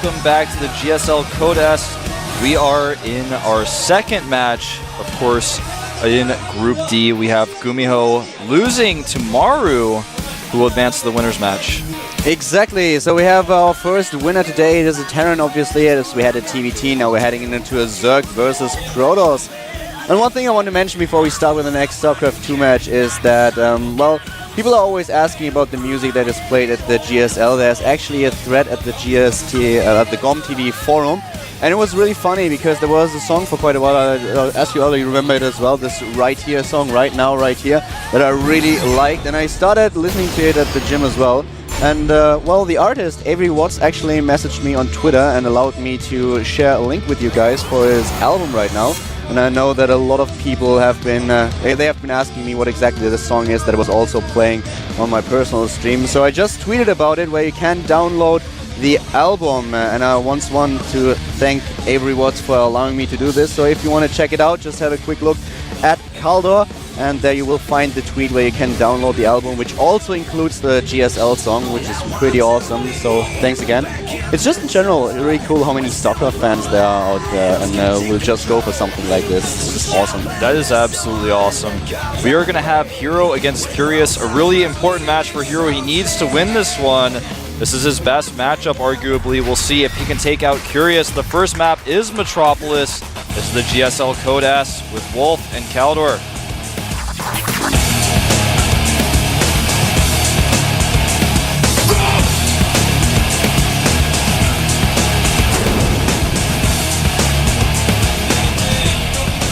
welcome back to the GSL Code S. We are in our second match, of course, in Group D. We have Gumiho losing to Maru, who will advance to the winner's match. Exactly, so we have our first winner today. It is a Terran, obviously, as we had a TVT. Now we're heading into a Zerg versus Protoss. And one thing I want to mention before we start with the next StarCraft II match is that, well, people are always asking about the music that is played at the GSL. There's actually a thread at the GOMTV forum, and it was really funny because there was a song for quite a while. I'll ask you earlier, you remember it as well, this Right Here song, Right Now, Right Here, that I really liked, and I started listening to it at the gym as well. And, well, the artist, Avery Watts, actually messaged me on Twitter and allowed me to share a link with you guys for his album right now. And I know that a lot of people have been, they have been asking me what exactly the song is that was also playing on my personal stream. So I just tweeted about it, where you can download the album. And I once want to thank Avery Watts for allowing me to do this. So if you want to check it out, just have a quick look at Kaldor. And there you will find the tweet where you can download the album, which also includes the GSL song, which is pretty awesome. So thanks again. It's just in general really cool how many StarCraft fans there are out there, and we'll just go for something like this. It's just awesome. That is absolutely awesome. We are going to have Hero against Curious, a really important match for Hero. He needs to win this one. This is his best matchup, arguably. We'll see if he can take out Curious. The first map is Metropolis. This is the GSL Code S with Wolf and Kaldor.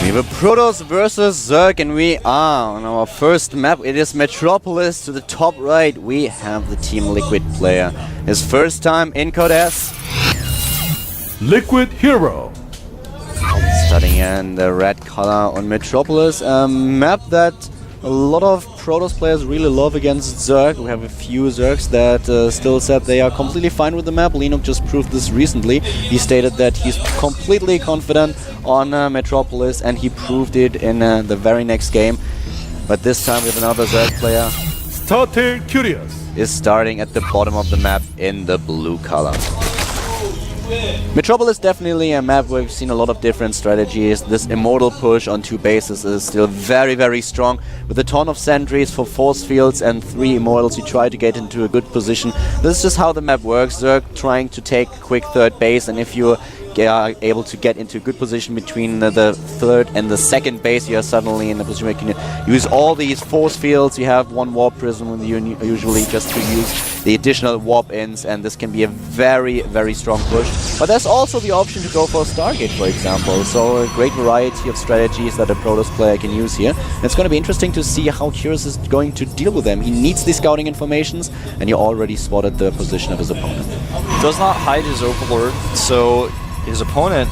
We have a Protoss versus Zerg, and we are on our first map. It is Metropolis. To the top right, we have the Team Liquid player. His first time in Code S. Liquid Hero. Starting in the red color on Metropolis, a map that a lot of Protoss players really love against Zerg. We have a few Zergs that still said they are completely fine with the map. Linux just proved this recently. He stated that he's completely confident on Metropolis, and he proved it in the very next game. But this time we have another Zerg player. Starter Curious is starting at the bottom of the map in the blue color. Metropolis definitely a map where we've seen a lot of different strategies. This immortal push on 2 bases is still very, very strong. With a ton of sentries for force fields and 3 immortals, you try to get into a good position. This is just how the map works. Zerg trying to take a quick 3rd base, and if you are able to get into a good position between the 3rd and the 2nd base, you are suddenly in a position where you can use all these force fields. You have 1 warp prism with you usually just to use the additional warp ins, and this can be a very, very strong push. But there's also the option to go for a Stargate, for example. So a great variety of strategies that a Protoss player can use here. And it's going to be interesting to see how Curious is going to deal with them. He needs the scouting informations, and you already spotted the position of his opponent. Does not hide his Overlord, so his opponent,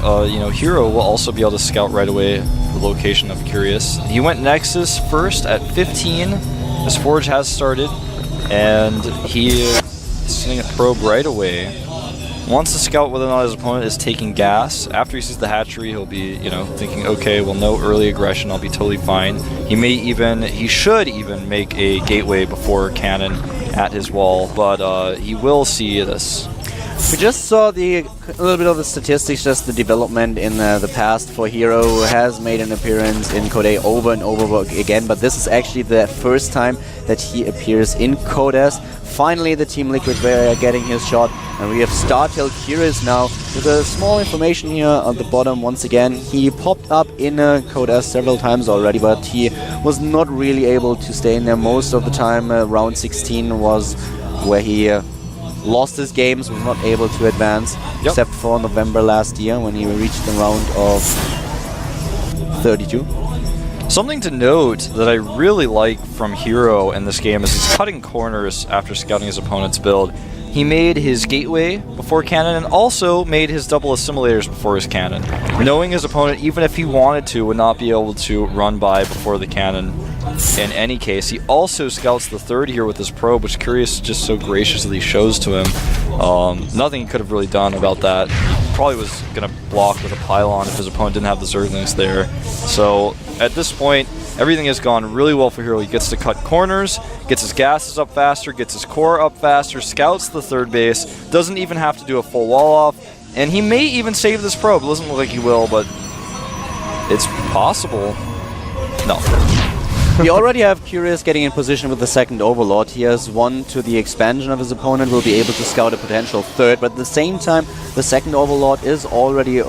Hero, will also be able to scout right away the location of Curious. He went Nexus first at 15. His Forge has started, and he is sending a probe right away. Wants to scout whether or not his opponent is taking gas. After he sees the hatchery, he'll be, thinking, okay, well, no early aggression, I'll be totally fine. He should even make a gateway before cannon at his wall, but he will see this. We just saw a little bit of the statistics, just the development in the past for Hero, who has made an appearance in Code A over and over again, but this is actually the first time that he appears in Code S. Finally, the Team Liquid player getting his shot, and we have Startel Curious now with a small information here at the bottom. Once again, he popped up in Code S several times already, but he was not really able to stay in there most of the time. Round 16 was where he lost his games, was not able to advance, except for November last year when he reached the round of 32. Something to note that I really like from Hero in this game is he's cutting corners after scouting his opponent's build. He made his gateway before cannon and also made his double assimilators before his cannon, knowing his opponent, even if he wanted to, would not be able to run by before the cannon in any case. He also scouts the 3rd here with his probe, which Curious just so graciously shows to him. Nothing he could have really done about that. He probably was going to block with a pylon if his opponent didn't have the Zerglings there. So at this point, everything has gone really well for Hero. He gets to cut corners, gets his gases up faster, gets his core up faster, scouts the third base, doesn't even have to do a full wall off, and he may even save this probe. It doesn't look like he will, but it's possible. No. We already have Curious getting in position with the second Overlord. He has one to the expansion of his opponent, will be able to scout a potential third, but at the same time, the second Overlord is already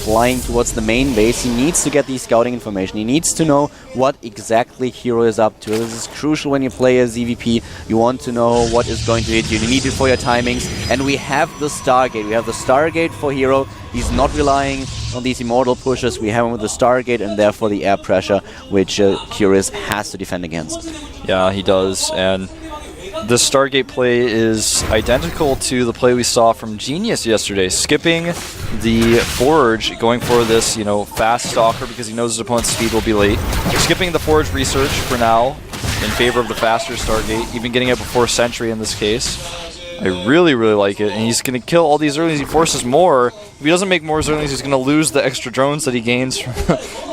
flying towards the main base. He needs to get the scouting information. He needs to know what exactly Hero is up to. This is crucial when you play a ZVP. You want to know what is going to hit you. You need it for your timings. And we have the Stargate. We have the Stargate for Hero. He's not relying on these immortal pushes. We have him with the Stargate and therefore the air pressure, which Curious has to defend against. Yeah, he does. And the Stargate play is identical to the play we saw from Genius yesterday, skipping the Forge, going for this, fast Stalker because he knows his opponent's speed will be late. Skipping the Forge research for now in favor of the faster Stargate, even getting it before Sentry in this case. I really, really like it, and he's going to kill all these Zerglings. He forces more. If he doesn't make more Zerglings, he's going to lose the extra drones that he gains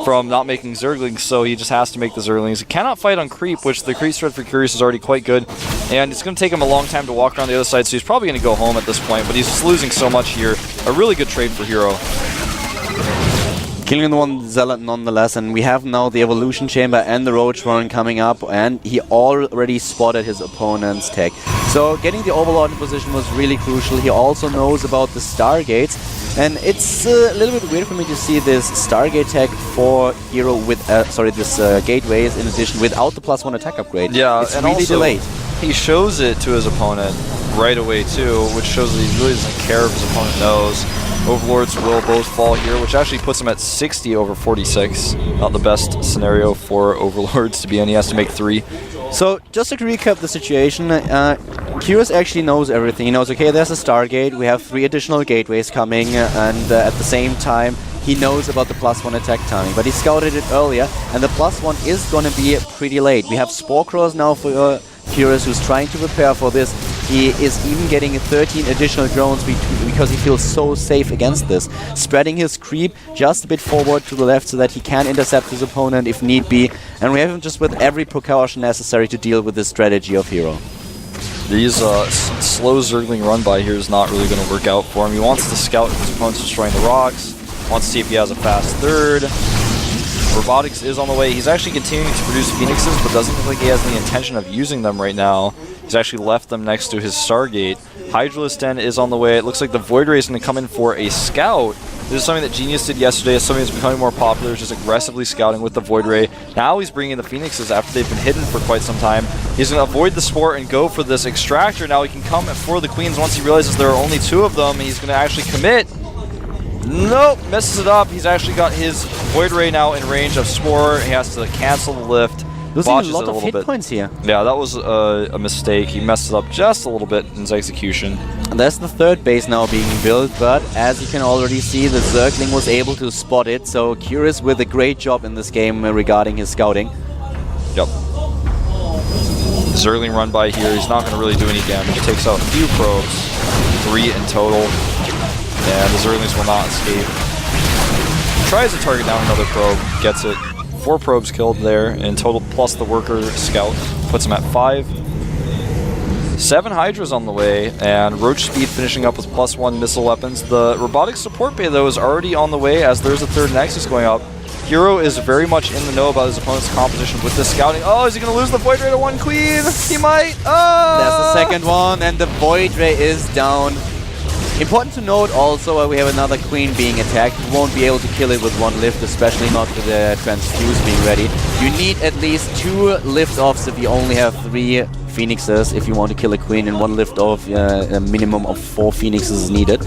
from not making Zerglings, so he just has to make the Zerglings. He cannot fight on creep, which the creep spread for Curious is already quite good, and it's going to take him a long time to walk around the other side, so he's probably going to go home at this point, but he's just losing so much here. A really good trade for Hero. Killing the one Zealot nonetheless, and we have now the Evolution Chamber and the Roach Warren coming up, and he already spotted his opponent's tech. So getting the Overlord in position was really crucial. He also knows about the Stargates, and it's a little bit weird for me to see this Stargate tech for Hero with, this Gateways in addition without the +1 attack upgrade. Yeah, it's and really also delayed. He shows it to his opponent right away too, which shows that he really doesn't care if his opponent knows. Overlords will both fall here, which actually puts him at 60 over 46. Not the best scenario for Overlords to be in. He has to make 3. So, just to recap the situation, Curious actually knows everything. He knows, okay, there's a Stargate, we have 3 additional gateways coming, and at the same time, he knows about the +1 attack timing. But he scouted it earlier, and the +1 is going to be pretty late. We have Spore Crows now for Curious, who's trying to prepare for this. He is even getting 13 additional drones because he feels so safe against this. Spreading his creep just a bit forward to the left so that he can intercept his opponent if need be. And we have him just with every precaution necessary to deal with this strategy of Hero. These slow Zergling run by here is not really going to work out for him. He wants to scout if his opponent's destroying the rocks. Wants to see if he has a fast third. Robotics is on the way. He's actually continuing to produce Phoenixes, but doesn't look like he has the intention of using them right now. He's actually left them next to his Stargate. Hydralisk Den is on the way. It looks like the Void Ray is going to come in for a scout. This is something that Genius did yesterday. It's something that's becoming more popular, just aggressively scouting with the Void Ray. Now he's bringing the Phoenixes after they've been hidden for quite some time. He's going to avoid the Spore and go for this Extractor. Now he can come for the Queens once he realizes there are only 2 of them. He's going to actually commit. Nope, messes it up. He's actually got his Void Ray now in range of Spore. He has to cancel the lift. Losing a lot of hit points here. Yeah, that was a mistake. He messed it up just a little bit in his execution. And there's the third base now being built, but as you can already see, the Zergling was able to spot it. So Curious with a great job in this game regarding his scouting. Yep. Zergling run by here. He's not going to really do any damage. He takes out a few probes, 3 in total. And the Zerglings will not escape. Tries to target down another probe, gets it. 4 probes killed there in total, plus the worker scout. Puts him at 5. 7 Hydras on the way, and Roach Speed finishing up with +1 missile weapons. The robotics support bay, though, is already on the way as there's a 3rd Nexus going up. Hero is very much in the know about his opponent's composition with this scouting. Oh, is he going to lose the Void Ray to 1 Queen? He might. Oh! There's the second one, and the Void Ray is down. Important to note also, we have another Queen being attacked. You won't be able to kill it with 1 lift, especially not with the Transfuse being ready. You need at least 2 lift-offs if you only have 3 Phoenixes. If you want to kill a Queen, and 1 lift-off, a minimum of 4 Phoenixes is needed.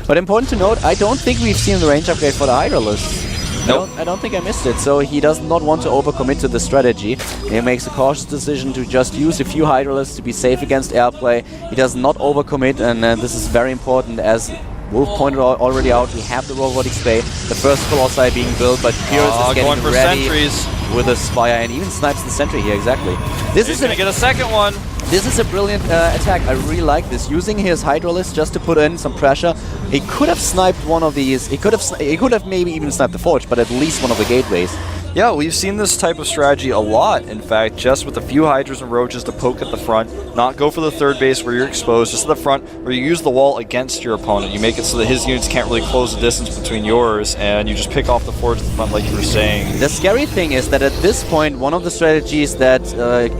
But important to note, I don't think we've seen the range upgrade for the Hydralisk. Nope. I don't think I missed it, so he does not want to overcommit to the strategy. He makes a cautious decision to just use a few Hydralisks to be safe against airplay. He does not overcommit, and this is very important, as Wolf pointed already out. We have the robotics bay, the first Colossi being built, but Curious is getting ready sentries with a Spire, and even snipes the sentry here, exactly. He's going to get a second one. This is a brilliant attack. I really like this. Using his Hydralisk just to put in some pressure. He could have sniped one of these. He could have maybe even sniped the Forge, but at least one of the gateways. Yeah, we've seen this type of strategy a lot, in fact, just with a few Hydras and Roaches to poke at the front, not go for the third base where you're exposed, just at the front where you use the wall against your opponent. You make it so that his units can't really close the distance between yours, and you just pick off the forge at the front like you were saying. The scary thing is that at this point, one of the strategies that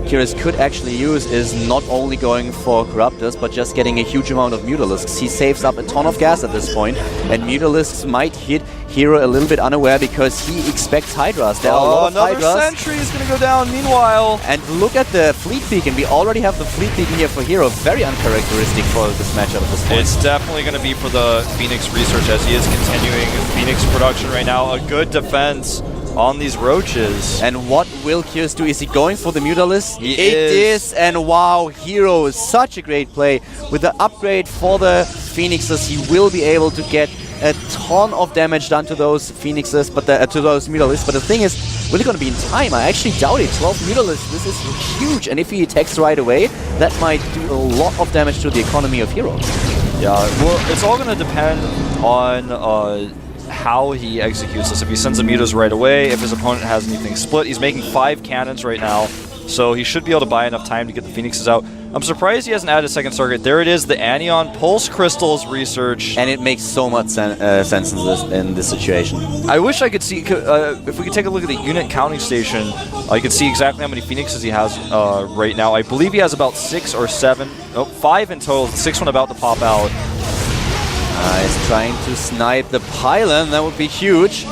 Curious could actually use is not only going for Corruptors, but just getting a huge amount of Mutalisks. He saves up a ton of gas at this point, and Mutalisks might hit Hero a little bit unaware because he expects Hydras. There are a lot of another Hydras. sentry is going to go down meanwhile. And look at the Fleet Beacon. We already have the Fleet Beacon here for Hero. Very uncharacteristic for this matchup at this point. It's definitely going to be for the Phoenix research as he is continuing Phoenix production right now. A good defense on these Roaches. And what will Curious do? Is he going for the Mutalisk? He It is. is, and wow, Hero is such a great play. With the upgrade for the Phoenixes, he will be able to get a ton of damage done to those Phoenixes, but to those Mutalisks. But the thing is, really going to be in time. I actually doubt it. 12 Mutalisks, this is huge. And if he attacks right away, that might do a lot of damage to the economy of Hero. Yeah, well, it's all going to depend on how he executes this. If he sends the Mutas right away, if his opponent has anything split. He's making 5 cannons right now, so he should be able to buy enough time to get the Phoenixes out. I'm surprised he hasn't added a second target. There it is, the Anion Pulse Crystals research. And it makes so much sense in this situation. I wish I could see, if we could take a look at the unit counting station, I could see exactly how many Phoenixes he has right now. I believe he has about 6 or 7, 5 in total, the 6th one about to pop out. He's trying to snipe the pylon. That would be huge.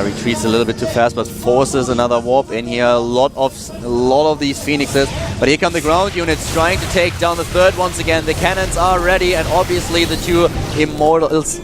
Retreats a little bit too fast, but forces another warp in here. A lot of these Phoenixes. But here come the ground units trying to take down the third once again. The cannons are ready, and obviously the 2 Immortals.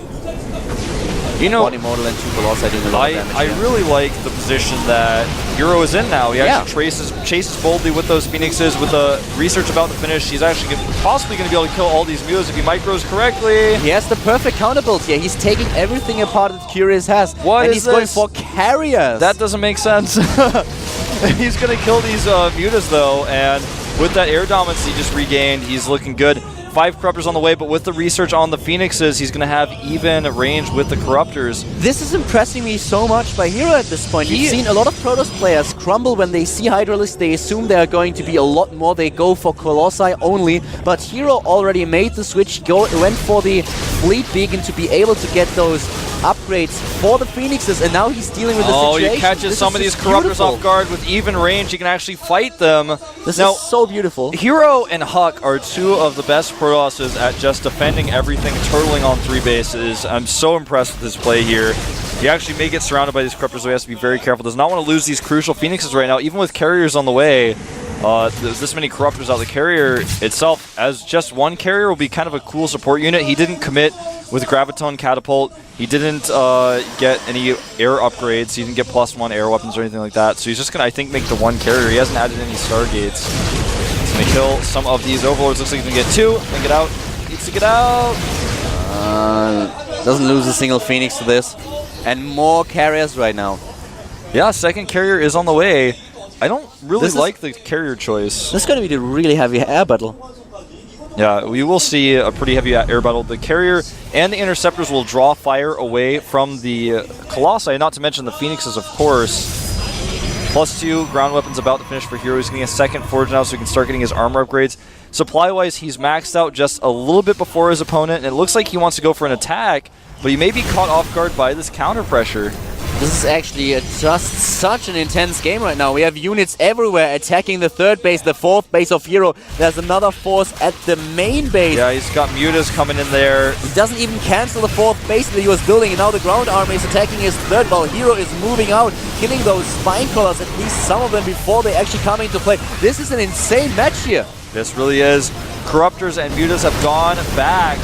You know, 1 Immortal and 2 Colossi doing a lot of damage. I really like the position that Hero is in now. He actually chases boldly with those Phoenixes. With the research about to finish, he's actually possibly going to be able to kill all these Mutas if he micros correctly. He has the perfect counter build here. He's taking everything apart that Curious has. What and is he's going this? for carriers. That doesn't make sense. He's going to kill these Mutas though, and with that air dominance he just regained, he's looking good. 5 Corruptors on the way, but with the research on the Phoenixes, he's going to have even range with the Corruptors. This is impressing me so much by Hero at this point. We've seen a lot of Protoss players crumble when they see Hydralisk. They assume there are going to be a lot more. They go for Colossi only. But Hero already made the switch, went for the Fleet Beacon to be able to get those upgrades for the Phoenixes, and now he's dealing with the situation. Oh, he catches some of these Corruptors off guard with even range. He can actually fight them. This is so beautiful. Hero and Huck are 2 of the best Protosses at just defending everything, turtling on 3 bases. I'm so impressed with his play here. He actually may get surrounded by these Corruptors, so he has to be very careful. Does not want to lose these crucial Phoenixes right now, even with carriers on the way. There's this many Corruptors out. The carrier itself, as just 1 carrier, will be kind of a cool support unit. He didn't commit with Graviton Catapult. He didn't get any air upgrades. He didn't get +1 air weapons or anything like that. So he's just going to, I think, make the 1 carrier. He hasn't added any Stargates. He's going to kill some of these Overlords. Looks like he's going to get 2. Then get out. Needs to get out. Doesn't lose a single Phoenix to this. And more carriers right now. Yeah, 2nd carrier is on the way. I don't really like the carrier choice. This is going to be the really heavy air battle. Yeah, we will see a pretty heavy air battle. The carrier and the interceptors will draw fire away from the Colossi, not to mention the Phoenixes, of course. +2 ground weapons about to finish for Hero. He's getting a 2nd forge now, so he can start getting his armor upgrades. Supply-wise, he's maxed out just a little bit before his opponent, and it looks like he wants to go for an attack, but he may be caught off guard by this counter pressure. This is actually just such an intense game right now. We have units everywhere attacking the 3rd base, the 4th base of Hero. There's another force at the main base. Yeah, he's got Mutas coming in there. He doesn't even cancel the 4th base that he was building, and now the ground army is attacking his 3rd, while Hero is moving out, killing those spine crawlers, at least some of them, before they actually come into play. This is an insane match here. This really is. Corruptors and Mutas have gone back.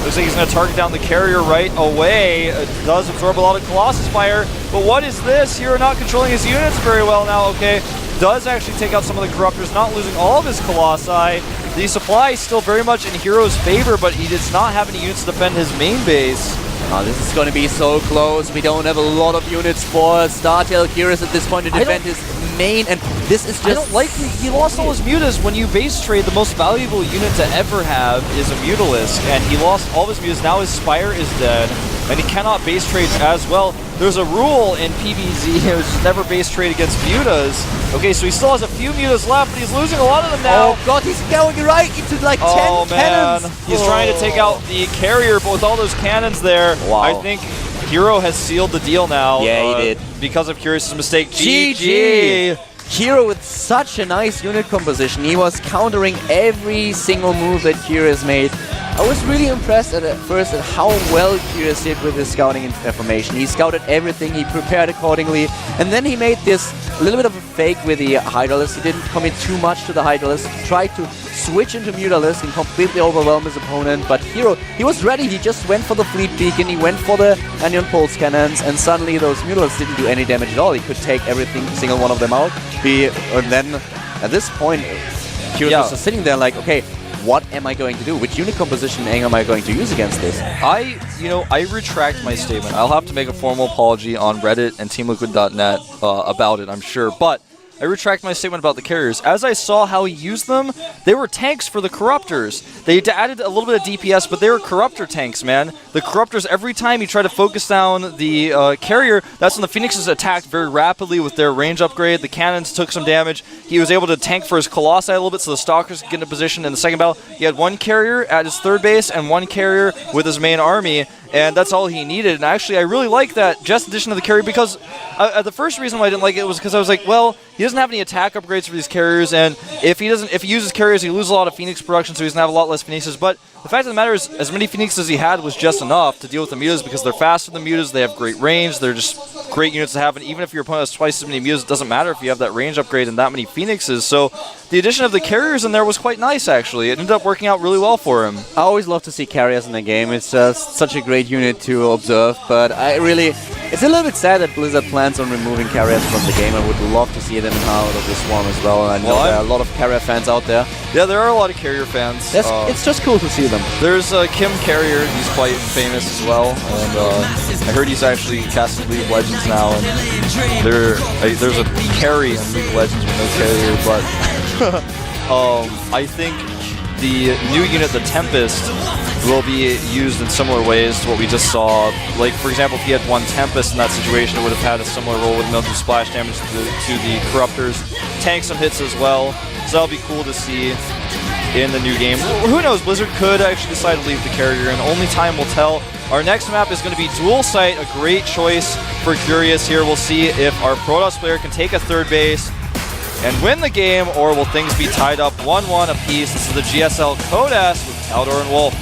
Looks like he's going to target down the carrier right away. It does absorb a lot of Colossus fire. But what is this? Hero not controlling his units very well now. Okay, does actually take out some of the Corruptors, not losing all of his Colossi. The supply is still very much in Hero's favor, but he does not have any units to defend his main base. Oh, this is going to be so close. We don't have a lot of units for StarTale Curious at this point to defend his main, and this is just... I don't like he lost all his Mutas. When you base trade, the most valuable unit to ever have is a Mutalisk, and he lost all of his Mutas. Now his Spire is dead. and he cannot base trade as well. There's a rule in PvZ, which is never base trade against mutas. Okay, so he still has a few mutas left, but he's losing a lot of them now. Oh god, he's going right into like 10 cannons. He's trying to take out the carrier, but with all those cannons there, Wow. I think Hero has sealed the deal now. Yeah, he did. Because of Curious's mistake. GG! Hero with such a nice unit composition. He was countering every single move that Curious made. I was really impressed at first at how well Curious did with his scouting information. He scouted everything, he prepared accordingly, and then he made this little bit of a fake with the Hydralisk. He didn't commit too much to the Hydralisk. He tried to switch into Mutalisk and completely overwhelm his opponent, but Hero, he was ready. He just went for the Fleet Beacon, he went for the Anion Pulse Cannons, and suddenly those Mutalisks didn't do any damage at all. He could take everything, single one of them out. And then, at this point, Curious was just sitting there like, okay, what am I going to do? Which unit composition am I going to use against this? I retract my statement. I'll have to make a formal apology on Reddit and TeamLiquid.net about it, I'm sure. But I retract my statement about the carriers. As I saw how he used them, they were tanks for the Corruptors. They added a little bit of DPS, but they were Corruptor tanks, man. The Corruptors, every time he tried to focus down the carrier, that's when the Phoenixes attacked very rapidly with their range upgrade. The cannons took some damage. He was able to tank for his Colossi a little bit so the Stalkers could get into position. In the second battle, he had one carrier at his third base and one carrier with his main army. And that's all he needed. And actually, I really like that just addition of the carrier because the first reason why I didn't like it was because I was like, well, he doesn't have any attack upgrades for these carriers, and if he uses carriers, he loses a lot of Phoenix production, so he's gonna have a lot less Phoenixes. But the fact of the matter is, as many Phoenixes as he had was just enough to deal with the mutas because they're faster than mutas, they have great range, they're just great units to have, and even if your opponent has twice as many mutas, it doesn't matter if you have that range upgrade and that many Phoenixes. So the addition of the carriers in there was quite nice, actually. It ended up working out really well for him. I always love to see carriers in the game. It's just such a great unit to observe, but it's a little bit sad that Blizzard plans on removing carriers from the game. I would love to see them out of this one as well. I know there are a lot of carrier fans out there. Yeah, there are a lot of carrier fans. It's just cool to see them. There's Kim Carrier, he's quite famous as well, and I heard he's actually casting League of Legends now, and there's a carry in League of Legends with no carrier, but I think the new unit, the Tempest, will be used in similar ways to what we just saw. Like, for example, if he had one Tempest in that situation, it would have had a similar role with do splash damage to the Corruptors, tank some hits as well, so that'll be cool to see in the new game. Who knows, Blizzard could actually decide to leave the carrier, and only time will tell. Our next map is going to be Dual Site, a great choice for Curious here. We'll see if our Protoss player can take a third base and win the game, or will things be tied up 1-1 apiece. This is the GSL Codas with Taldor and Wolf.